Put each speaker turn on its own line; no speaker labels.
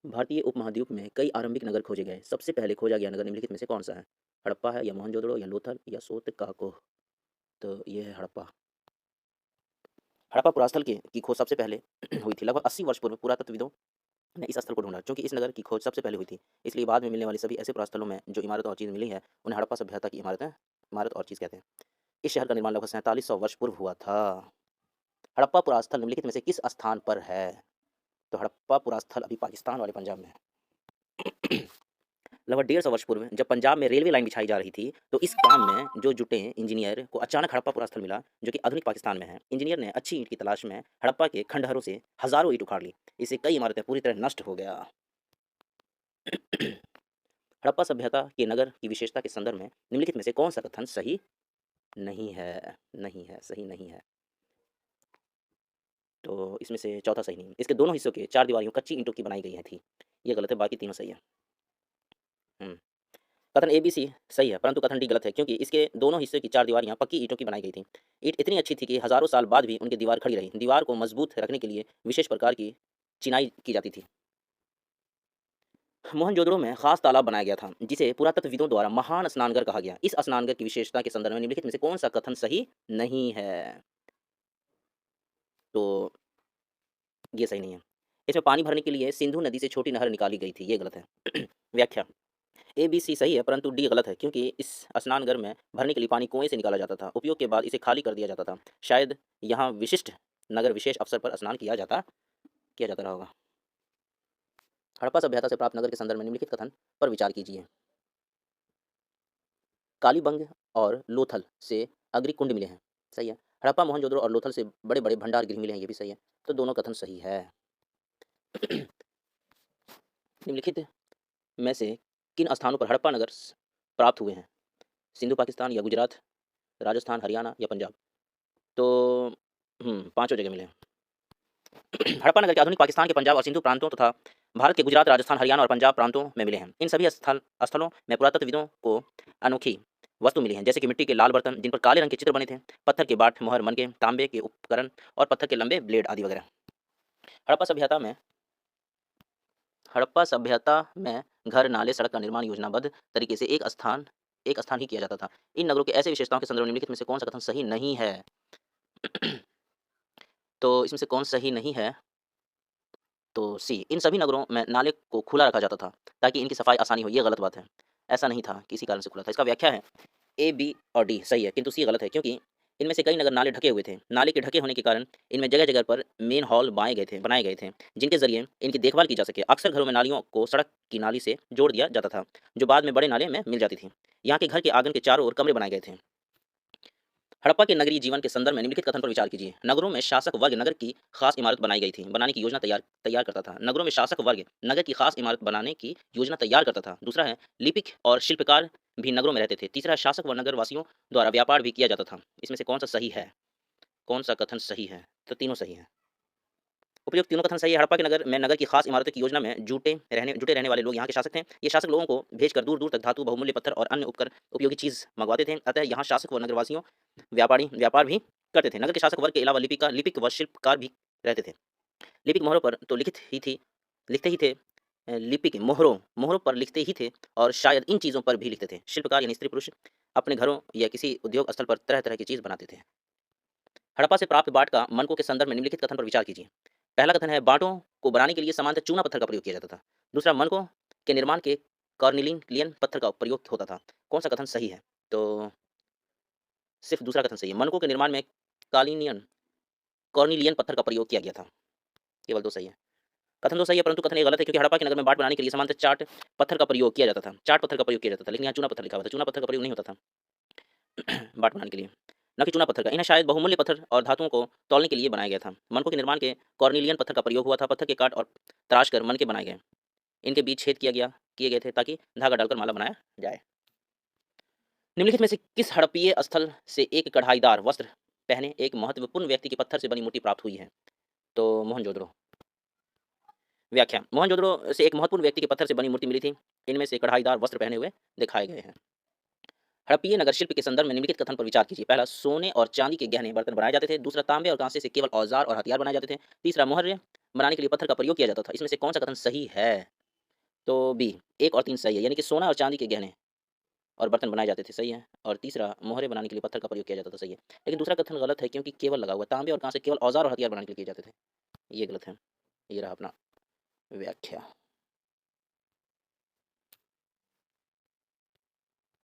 भारतीय उपमहाद्वीप में कई आरंभिक नगर खोजे गए। सबसे पहले खोजा गया नगर निम्नलिखित में से कौन सा है? हड़प्पा है या मोहनजोदड़ो या लोथल या सोतकाकोह? तो ये है हड़प्पा। हड़प्पा पुरास्थल की खोज सबसे पहले हुई थी। लगभग 80 वर्ष पूर्व पुरातत्वविदों ने इस स्थल को ढूंढा। क्योंकि इस नगर की खोज सबसे पहले हुई थी, इसलिए बाद में मिलने वाली सभी ऐसे पुरास्थलों में जो इमारत और चीज़ मिली है, उन्हें हड़प्पा सभ्यता की इमारत और चीज़ कहते हैं। इस शहर का निर्माण लगभग 4700 वर्ष पूर्व हुआ था। हड़प्पा पुरास्थल निम्नलिखित में से किस स्थान पर है? तो हड़प्पा पुरास्थल अभी पाकिस्तान वाले पंजाब में है। लगभग 150 वर्ष पूर्व जब पंजाब में रेलवे लाइन बिछाई जा रही थी, तो इस काम में जो जुटे इंजीनियर को अचानक हड़प्पा पूरा स्थल मिला, जो कि आधुनिक पाकिस्तान में है। इंजीनियर ने अच्छी ईंट की तलाश में हड़प्पा के खंडहरों से हजारों ईंट उखाड़ ली। इससे कई इमारतें पूरी तरह नष्ट हो गया। हड़प्पा सभ्यता के नगर की विशेषता के संदर्भ में निम्नलिखित में से कौन सा कथन सही नहीं है? नहीं है, सही नहीं है। तो इसमें से चौथा सही नहीं है। इसके दोनों हिस्सों के चार दीवारियों कच्ची ईंटों की बनाई गई है थी। ये गलत है, बाकी तीनों सही है। हम्म कथन ए बी सी सही है, परंतु कथन डी गलत है, क्योंकि इसके दोनों हिस्से की चार दीवारियां पक्की ईंटों की बनाई गई थी। ईंट इतनी अच्छी थी कि हजारों साल बाद भी उनकी दीवार खड़ी रही। दीवार को मजबूत रखने के लिए विशेष प्रकार की चिनाई की जाती थी। मोहनजोदड़ो में खास तालाब बनाया गया था, जिसे पुरातत्वविदों द्वारा महान स्नानघर कहा गया। इस स्नानघर की विशेषता के संदर्भ में निम्नलिखित में से कौन सा कथन सही नहीं है? तो ये सही नहीं है। इसमें पानी भरने के लिए सिंधु नदी से छोटी नहर निकाली गई थी। ये गलत है। व्याख्या ए बी सी सही है, परंतु डी गलत है, क्योंकि इस स्नानघर में भरने के लिए पानी कुएं से निकाला जाता था। उपयोग के बाद इसे खाली कर दिया जाता था। शायद यहाँ विशिष्ट नगर विशेष अवसर पर स्नान किया जाता रहा होगा। हड़प्पा सभ्यता से प्राप्त नगर के संदर्भ में निम्नलिखित कथन पर विचार कीजिए। कालीबंग और लोथल से अग्रिकुंड मिले हैं। सही है। हड़प्पा मोहनजोदड़ो और लोथल से बड़े बड़े भंडार गृह मिले हैं। ये भी सही है। तो दोनों कथन सही है। निम्नलिखित में से किन स्थानों पर हड़प्पा नगर प्राप्त हुए हैं? सिंधु पाकिस्तान या गुजरात, राजस्थान, हरियाणा या पंजाब? तो पाँचों जगह मिले हैं। हड़प्पा नगर के आधुनिक पाकिस्तान के पंजाब और सिंधु प्रांतों तथा भारत के गुजरात, राजस्थान, हरियाणा और पंजाब प्रांतों में मिले हैं। इन सभी स्थलों में पुरातत्वविदों को अनोखी वस्तु मिली हैं, जैसे कि मिट्टी के लाल बर्तन जिन पर काले रंग के चित्र बने थे, पत्थर के बाट मोहर मनके, तांबे के उपकरण और पत्थर के लंबे ब्लेड आदि वगैरह। हड़प्पा सभ्यता में हड़प्पा सभ्यता में घर, नाले, सड़क का निर्माण योजनाबद्ध तरीके से एक स्थान ही किया जाता था। इन नगरों के ऐसे विशेषताओं के संदर्भ में निम्नलिखित में से कौन सा कथन सही नहीं है? तो इसमें से कौन सही नहीं है? तो सी, इन सभी नगरों में नाले को खुला रखा जाता था ताकि इनकी सफाई आसानी हो। ये गलत बात है। ऐसा नहीं था, किसी कारण से खुला था। इसका व्याख्या है ए बी और डी सही है, किंतु सी गलत है, क्योंकि इनमें से कई नगर नाले ढके हुए थे। नाले के ढके होने के कारण इनमें जगह जगह पर मेन हॉल बनाए गए थे, जिनके जरिए इनकी देखभाल की जा सके। अक्सर घरों में नालियों को सड़क की नाली से जोड़ दिया जाता था, जो बाद में बड़े नाले में मिल जाती थी। यहाँ के घर के आंगन के चारों ओर कमरे बनाए गए थे। हड़प्पा के नगरीय जीवन के संदर्भ में निम्नलिखित कथन पर विचार कीजिए। नगरों में शासक वर्ग नगर की खास इमारत बनाई गई थी, बनाने की योजना तैयार करता था। नगरों में शासक वर्ग नगर की खास इमारत बनाने की योजना तैयार करता था। दूसरा है, लिपिक और शिल्पकार भी नगरों में रहते थे। तीसरा है, शासक व नगर वासियों द्वारा व्यापार भी किया जाता था। इसमें से कौन सा सही है? कौन सा कथन सही है? तो तीनों सही है। उपयुक्त तीनों कथन सही है। हड़प्पा के नगर में नगर की खास इमारतों की योजना में जुटे रहने वाले लोग यहाँ के शासक थे। ये शासक लोगों को भेजकर दूर दूर तक धातु, बहुमूल्य पत्थर और अन्य उपकर उपयोगी चीज मंगवाते थे। अतः यहाँ शासक व नगरवासियों व्यापार भी करते थे। नगर के शासक वर्ग के अलावा लिपिक व शिल्पकार भी रहते थे। लिपिक मोहरों पर तो लिखते ही थे। लिपिक मोहरों पर लिखते ही थे, और शायद इन चीज़ों पर भी लिखते थे। शिल्पकार यानी स्त्री पुरुष अपने घरों या किसी उद्योग स्थल पर तरह तरह की चीज़ बनाते थे। हड़प्पा से प्राप्त बाट का मनकों के संदर्भ में निम्नलिखित कथन पर विचार कीजिए। पहला कथन है, बाटों को बनाने के लिए सामान्यतः चूना पत्थर का प्रयोग किया जाता था। दूसरा, मनकों के निर्माण के कॉर्निलियन पत्थर का प्रयोग होता था। कौन सा कथन सही है? तो सिर्फ दूसरा कथन सही है। मनकों के निर्माण में कालिनियन कॉर्निलियन पत्थर का प्रयोग किया गया था। केवल दो सही है। कथन तो सही है, परंतु कथन ये गलत है, क्योंकि हड़प्पा के नगर में बाट बनाने के लिए सामान्यतः चाट पत्थर का प्रयोग किया जाता था। चाट पत्थर का प्रयोग किया जाता था, लेकिन यहाँ चूना पत्थर लिखा हुआ था। चूना पत्थर का प्रयोग नहीं होता था बाट बनाने के लिए, न कि चूना पत्थर का। इन्हें शायद बहुमूल्य पत्थर और धातुओं को तौलने के लिए बनाया गया था। मनकों के निर्माण के कॉर्निलियन पत्थर का प्रयोग हुआ था। पत्थर के काट और तराश कर मनके बनाए गए। इनके बीच छेद किए गए थे ताकि धागा डालकर माला बनाया जाए। निम्नलिखित में से किस हड़प्पीय स्थल से एक कढ़ाईदार वस्त्र पहने एक महत्वपूर्ण व्यक्ति की पत्थर से बनी मूर्ति प्राप्त हुई है? तो मोहनजोदड़ो। व्याख्या, मोहनजोदड़ो से एक महत्वपूर्ण व्यक्ति के पत्थर से बनी मूर्ति मिली थी। इनमें से कढ़ाईदार वस्त्र पहने हुए दिखाए गए हैं। हड़प्पीय नगर शिल्प के संदर्भ में निम्नलिखित कथन पर विचार कीजिए। पहला, सोने और चांदी के गहने बर्तन बनाए जाते थे। दूसरा, तांबे और कांसे से केवल औजार और हथियार बनाए जाते थे। तीसरा, मोहर्य बनाने के लिए पत्थर का प्रयोग किया जाता था। इसमें से कौन सा कथन सही है? तो बी 1 और 3 सही है, यानी कि सोना और चांदी के गहने और बर्तन बनाए जाते थे, सही है। और तीसरा मोहरे बनाने के लिए पत्थर का प्रयोग किया जाता था, सही है। लेकिन दूसरा कथन गलत है, क्योंकि केवल लगा हुआ है। तांबे और कांसे केवल औजार और हथियार बनाने के लिए किए जाते थे। ये गलत है। ये रहा अपना व्याख्या।